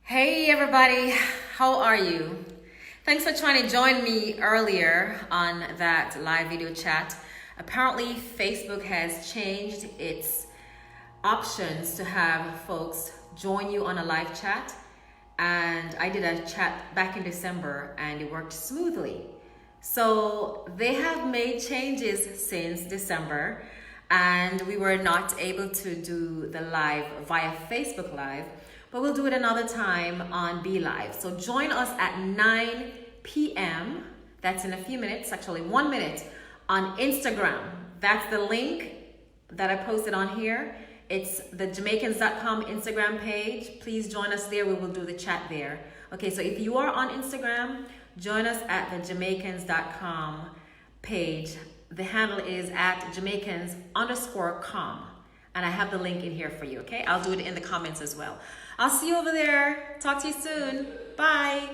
Hey everybody, how are you? Thanks for trying to join me earlier on that live video chat. Apparently Facebook has changed its options to have folks join you on a live chat, and I did a chat back in December and it worked smoothly. So they have made changes since December and we were not able to do the live via Facebook Live, but we'll do it another time on Be Live. So join us at 9 p.m. That's in a few minutes, actually 1 minute, on Instagram. That's the link that I posted on here. It's the Jamaicans.com Instagram page. Please join us there. We will do the chat there. Okay, so if you are on Instagram, join us at the Jamaicans.com page. The handle is at Jamaicans_com. And I have the link in here for you, okay? I'll do it in the comments as well. I'll see you over there. Talk to you soon. Bye.